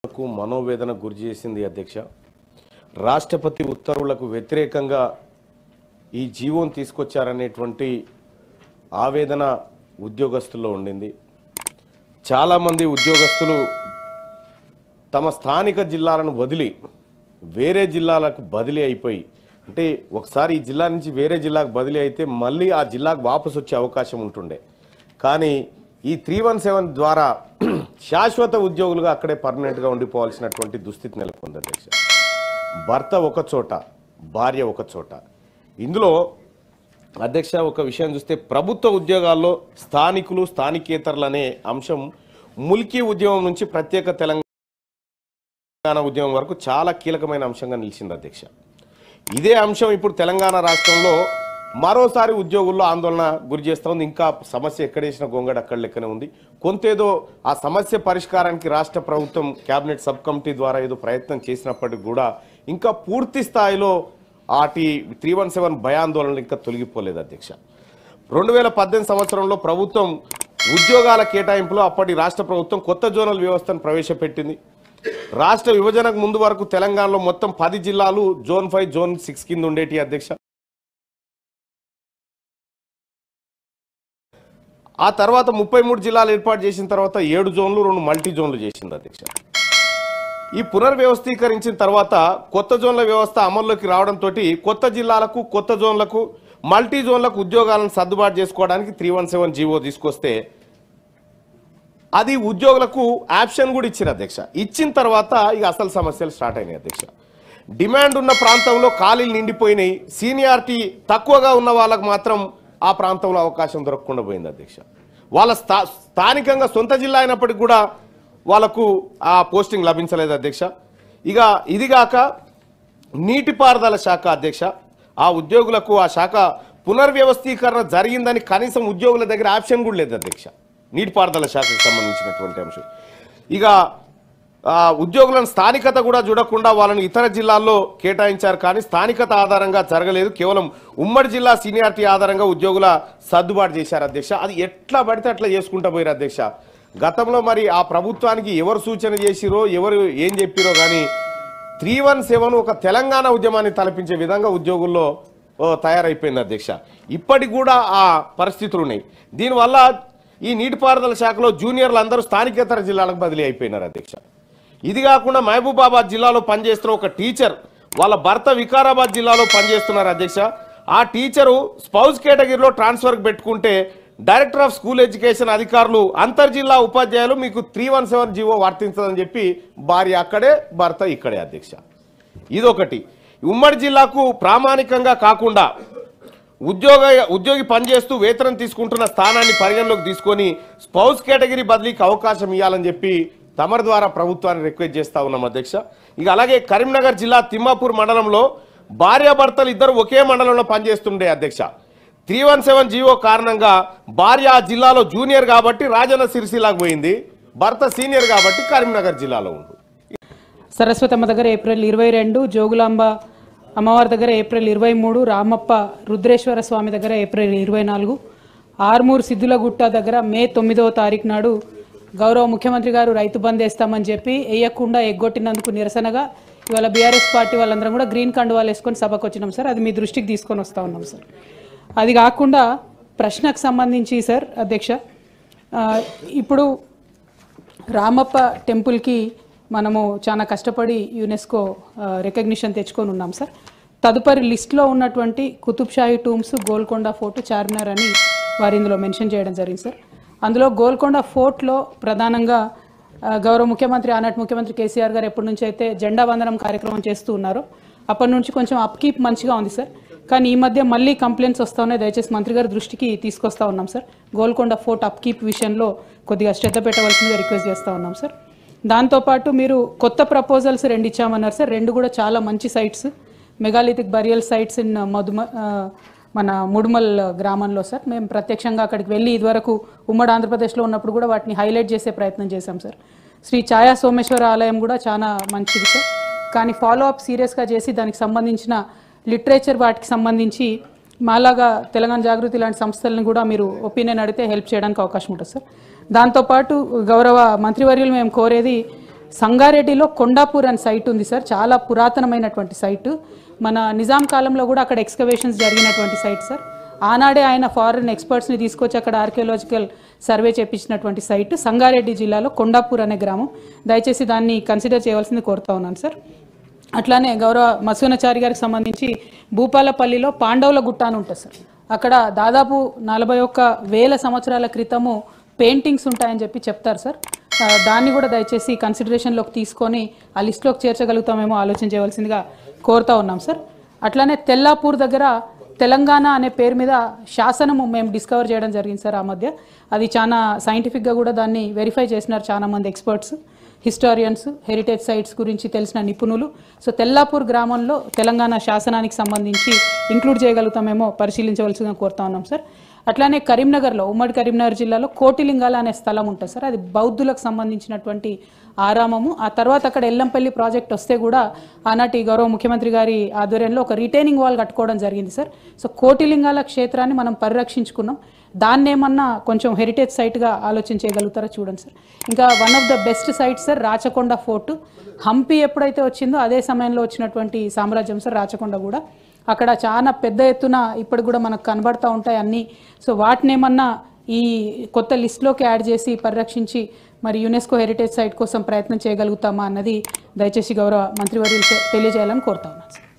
మనోవేదన గురి చేసింది అధ్యక్ష. రాష్ట్రపతి ఉత్తర్వులకు వ్యతిరేకంగా ఈ జీవోను తీసుకొచ్చారనేటువంటి ఆవేదన ఉద్యోగస్తుల్లో ఉండింది. చాలామంది ఉద్యోగస్తులు తమ స్థానిక జిల్లాలను వదిలి వేరే జిల్లాలకు బదిలీ అయిపోయి, అంటే ఒకసారి ఈ జిల్లా నుంచి వేరే జిల్లాకు బదిలీ అయితే మళ్ళీ ఆ జిల్లాకు వాపసు వచ్చే అవకాశం ఉంటుండే. కానీ ఈ 317 ద్వారా శాశ్వత ఉద్యోగులుగా అక్కడే పర్మనెంట్గా ఉండిపోవాల్సినటువంటి దుస్థితి నెలకొంది అధ్యక్ష. భర్త ఒక చోట, భార్య ఒక చోట. ఇందులో అధ్యక్ష ఒక విషయం చూస్తే ప్రభుత్వ ఉద్యోగాల్లో స్థానికులు స్థానికేతరులు అనే అంశం ముల్కీ ఉద్యమం నుంచి ప్రత్యేక తెలంగాణ ఉద్యమం వరకు చాలా కీలకమైన అంశంగా నిలిచింది అధ్యక్ష. ఇదే అంశం ఇప్పుడు తెలంగాణ రాష్ట్రంలో మరోసారి ఉద్యోగుల్లో ఆందోళన గురి చేస్తూ ఉంది. ఇంకా సమస్య ఎక్కడేసిన గొంగడు అక్కడ లెక్కనే ఉంది. కొంతేదో ఆ సమస్య పరిష్కారానికి రాష్ట్ర ప్రభుత్వం కేబినెట్ సబ్ కమిటీ ద్వారా ఏదో ప్రయత్నం చేసినప్పటికీ కూడా ఇంకా పూర్తి స్థాయిలో ఆటి 317 భయాందోళనలు ఇంకా తొలగిపోలేదు అధ్యక్ష. 2018 సంవత్సరంలో ప్రభుత్వం ఉద్యోగాల కేటాయింపులో అప్పటి రాష్ట్ర ప్రభుత్వం కొత్త జోనల్ వ్యవస్థను ప్రవేశపెట్టింది. రాష్ట్ర విభజనకు ముందు వరకు తెలంగాణలో మొత్తం 10 జిల్లాలు జోన్ 5 జోన్ 6 కింద ఉండేటి అధ్యక్ష. ఆ తర్వాత 33 జిల్లాలు ఏర్పాటు చేసిన తర్వాత 7 జోన్లు 2 మల్టీ జోన్లు చేసింది అధ్యక్ష. ఈ పునర్వ్యవస్థీకరించిన తర్వాత కొత్త జోన్ల వ్యవస్థ అమల్లోకి రావడంతో కొత్త జిల్లాలకు కొత్త జోన్లకు మల్టీ జోన్లకు ఉద్యోగాలను సర్దుబాటు చేసుకోవడానికి 317 జీవో తీసుకొస్తే అది ఉద్యోగులకు ఆప్షన్ కూడా ఇచ్చారు అధ్యక్ష. ఇచ్చిన తర్వాత ఇక అసలు సమస్యలు స్టార్ట్ అయినాయి అధ్యక్ష. డిమాండ్ ఉన్న ప్రాంతంలో ఖాళీలు నిండిపోయినాయి. సీనియారిటీ తక్కువగా ఉన్న వాళ్ళకు మాత్రం ఆ ప్రాంతంలో అవకాశం దొరకకుండా పోయింది అధ్యక్ష. వాళ్ళ స్థానికంగా సొంత జిల్లా అయినప్పటికీ కూడా వాళ్ళకు ఆ పోస్టింగ్ లభించలేదు అధ్యక్ష. ఇక ఇదిగాక నీటిపారుదల శాఖ అధ్యక్ష, ఆ ఉద్యోగులకు ఆ శాఖ పునర్వ్యవస్థీకరణ జరిగిందని కనీసం ఉద్యోగుల దగ్గర ఆప్షన్ కూడా లేదు అధ్యక్ష. నీటిపారుదల శాఖకు సంబంధించినటువంటి అంశం. ఇక ఉద్యోగులను స్థానికత కూడా చూడకుండా వాళ్ళని ఇతర జిల్లాల్లో కేటాయించారు. కానీ స్థానికత ఆధారంగా జరగలేదు. కేవలం ఉమ్మడి జిల్లా సీనియారిటీ ఆధారంగా ఉద్యోగుల సర్దుబాటు చేశారు అధ్యక్ష. అది ఎట్లా పడితే అట్లా చేసుకుంటూ పోయారు అధ్యక్ష. గతంలో మరి ఆ ప్రభుత్వానికి ఎవరు సూచన చేసిరో ఎవరు ఏం చెప్పిరో కానీ 317 ఒక తెలంగాణ ఉద్యమాన్ని తలపించే విధంగా ఉద్యోగుల్లో తయారైపోయింది అధ్యక్ష. ఇప్పటికి కూడా ఆ పరిస్థితులు ఉన్నాయి. దీనివల్ల ఈ నీటిపారుదల శాఖలో జూనియర్లు అందరూ స్థానికేతర జిల్లాలకు బదిలీ అయిపోయినారు అధ్యక్ష. ఇది కాకుండా మహబూబాబాద్ జిల్లాలో పనిచేస్తున్న ఒక టీచర్ వాళ్ళ భర్త వికారాబాద్ జిల్లాలో పనిచేస్తున్నారు అధ్యక్ష. ఆ టీచరు స్పౌజ్ కేటగిరీలో ట్రాన్స్ఫర్కి పెట్టుకుంటే డైరెక్టర్ ఆఫ్ స్కూల్ ఎడ్యుకేషన్ అధికారులు అంతర్జిల్లా ఉపాధ్యాయులు మీకు 317 జీవో వర్తించదని చెప్పి భార్య అక్కడే భర్త ఇక్కడే అధ్యక్ష. ఇదొకటి. ఉమ్మడి జిల్లాకు ప్రామాణికంగా కాకుండా ఉద్యోగి పనిచేస్తూ వేతనం తీసుకుంటున్న స్థానాన్ని పరిగణలోకి తీసుకొని స్పౌజ్ కేటగిరీ బదిలీకి అవకాశం ఇవ్వాలని చెప్పి తమరి ద్వారా ప్రభుత్వాన్ని రిక్వెస్ట్ చేస్తా ఉన్నాం అధ్యక్ష. ఇక అలాగే కరీంనగర్ జిల్లా తిమ్మాపూర్ మండలంలో భార్యాభర్తలు ఇద్దరు ఒకే మండలంలో పనిచేస్తుండే అధ్యక్ష. 317 జీవో కారణంగా భార్య ఆ జిల్లాలో జూనియర్ కాబట్టి రాజన్న సిరిసిల్లాకు పోయింది, భర్త సీనియర్ కాబట్టి కరీంనగర్ జిల్లాలో ఉంది. సరస్వతమ్మ దగ్గర ఏప్రిల్ 22, జోగులాంబ అమ్మవారి దగ్గర ఏప్రిల్ 23, రామప్ప రుద్రేశ్వర స్వామి దగ్గర ఏప్రిల్ 24, ఆర్మూర్ సిద్ధులగుట్ట దగ్గర మే 9వ తారీఖు నాడు గౌరవ ముఖ్యమంత్రి గారు రైతు బంద్ వేస్తామని చెప్పి వేయకుండా ఎగ్గొట్టినందుకు నిరసనగా ఇవాళ బీఆర్ఎస్ పార్టీ వాళ్ళందరం కూడా గ్రీన్ కండువాలు వేసుకొని సభకు వచ్చినాం సార్. అది మీ దృష్టికి తీసుకొని వస్తూ ఉన్నాం సార్. అది కాకుండా ప్రశ్నకు సంబంధించి సార్ అధ్యక్ష, ఇప్పుడు రామప్ప టెంపుల్కి మనము చాలా కష్టపడి యునెస్కో రికగ్నిషన్ తెచ్చుకొని ఉన్నాం సార్. తదుపరి లిస్ట్లో ఉన్నటువంటి కుతుబ్షాహీ టూమ్స్, గోల్కొండ ఫోర్ట్, చార్మినార్ అని వారు ఇందులో మెన్షన్ చేయడం జరిగింది సార్. అందులో గోల్కొండ ఫోర్ట్లో ప్రధానంగా గౌరవ ముఖ్యమంత్రి ఆనాటి ముఖ్యమంత్రి కేసీఆర్ గారు ఎప్పటి నుంచి అయితే జెండా వందనం కార్యక్రమం చేస్తూ ఉన్నారో అప్పటి నుంచి కొంచెం అప్కీప్ మంచిగా ఉంది సార్. కానీ ఈ మధ్య మళ్ళీ కంప్లైంట్స్ వస్తూ ఉన్నాయి. దయచేసి మంత్రి గారి దృష్టికి తీసుకొస్తా ఉన్నాం సార్. గోల్కొండ ఫోర్ట్ అప్కీప్ విషయంలో కొద్దిగా శ్రద్ధ పెట్టవలసిందిగా రిక్వెస్ట్ చేస్తూ ఉన్నాం సార్. దాంతోపాటు మీరు కొత్త ప్రపోజల్స్ 2 ఇచ్చామన్నారు సార్. 2 కూడా చాలా మంచి sites, megalithic burial sites in మన ముడుమల్ గ్రామంలో సార్. మేము ప్రత్యక్షంగా అక్కడికి వెళ్ళి ఇదివరకు ఉమ్మడి ఆంధ్రప్రదేశ్లో ఉన్నప్పుడు కూడా వాటిని హైలైట్ చేసే ప్రయత్నం చేశాం సార్. శ్రీ ఛాయా సోమేశ్వర ఆలయం కూడా చాలా మంచిది సార్. కానీ ఫాలో అప్ సీరియస్గా చేసి దానికి సంబంధించిన లిటరేచర్ వాటికి సంబంధించి మాలాగా తెలంగాణ జాగృతి లాంటి సంస్థలను కూడా మీరు ఒపీనియన్ అడిగితే హెల్ప్ చేయడానికి అవకాశం ఉంటుంది సార్. దాంతోపాటు గౌరవ మంత్రివర్యులు మేము కోరేది సంగారెడ్డిలో కొండాపూర్ అనే సైట్ ఉంది సార్, చాలా పురాతనమైనటువంటి సైటు. మన నిజాం కాలంలో కూడా అక్కడ ఎక్స్కవేషన్స్ జరిగినటువంటి సైట్ సార్. ఆనాడే ఆయన ఫారిన్ ఎక్స్పర్ట్స్ని తీసుకొచ్చి అక్కడ ఆర్కియాలజికల్ సర్వే చేపించినటువంటి సైట్ సంగారెడ్డి జిల్లాలో కొండాపూర్ అనే గ్రామం. దయచేసి దాన్ని కన్సిడర్ చేయవలసింది కోరుతా ఉన్నాను సార్. అట్లానే గౌరవ మసూనాచారి గారికి సంబంధించి భూపాలపల్లిలో పాండవుల గుట్ట అని ఉంటుంది సార్. అక్కడ దాదాపు 41,000 సంవత్సరాల క్రితము పెయింటింగ్స్ ఉంటాయని చెప్పి చెప్తారు సార్. దాన్ని కూడా దయచేసి కన్సిడరేషన్లోకి తీసుకొని ఆ లిస్ట్లోకి చేర్చగలుగుతామేమో ఆలోచన చేయవలసిందిగా కోరుతా ఉన్నాం సార్. అట్లానే తెల్లాపూర్ దగ్గర తెలంగాణ అనే పేరు మీద శాసనము మేము డిస్కవర్ చేయడం జరిగింది సార్ ఆ మధ్య. అది చాలా సైంటిఫిక్గా కూడా దాన్ని వెరిఫై చేసినారు చాలామంది ఎక్స్పర్ట్స్, హిస్టారియన్స్, హెరిటేజ్ సైట్స్ గురించి తెలిసిన నిపుణులు. సో తెల్లాపూర్ గ్రామంలో తెలంగాణ శాసనానికి సంబంధించి ఇంక్లూడ్ చేయగలుగుతామేమో పరిశీలించవలసిందిగా కోరుతా ఉన్నాం సార్. అట్లానే కరీంనగర్లో, ఉమ్మడి కరీంనగర్ జిల్లాలో కోటిలింగాల అనే స్థలం ఉంటుంది సార్. అది బౌద్ధులకు సంబంధించినటువంటి ఆరామము. ఆ తర్వాత అక్కడ ఎల్లంపల్లి ప్రాజెక్ట్ వస్తే కూడా ఆనాటి గౌరవ ముఖ్యమంత్రి గారి ఆధ్వర్యంలో ఒక రిటైనింగ్ వాల్ కట్టుకోవడం జరిగింది సార్. సో కోటిలింగాల క్షేత్రాన్ని మనం పరిరక్షించుకున్నాం. దాన్ని ఏమన్నా కొంచెం హెరిటేజ్ సైట్గా ఆలోచన చేయగలుగుతారో చూడండి సార్. ఇంకా one of the best sites sir Rachakonda fort. Hampi ఎప్పుడైతే వచ్చిందో అదే సమయంలో వచ్చినటువంటి సామ్రాజ్యం సార్ రాచకొండ కూడా. అక్కడ చాలా పెద్ద ఎత్తున ఇప్పుడు కూడా మనకు కనబడతా ఉంటాయి అన్నీ. సో వాటిని ఏమన్నా ఈ కొత్త లిస్ట్లోకి యాడ్ చేసి పరిరక్షించి మరి యునెస్కో హెరిటేజ్ సైట్ కోసం ప్రయత్నం చేయగలుగుతామా అన్నది దయచేసి గౌరవ మంత్రివర్యులు తెలియజేయాలని కోరుతా ఉన్నాను.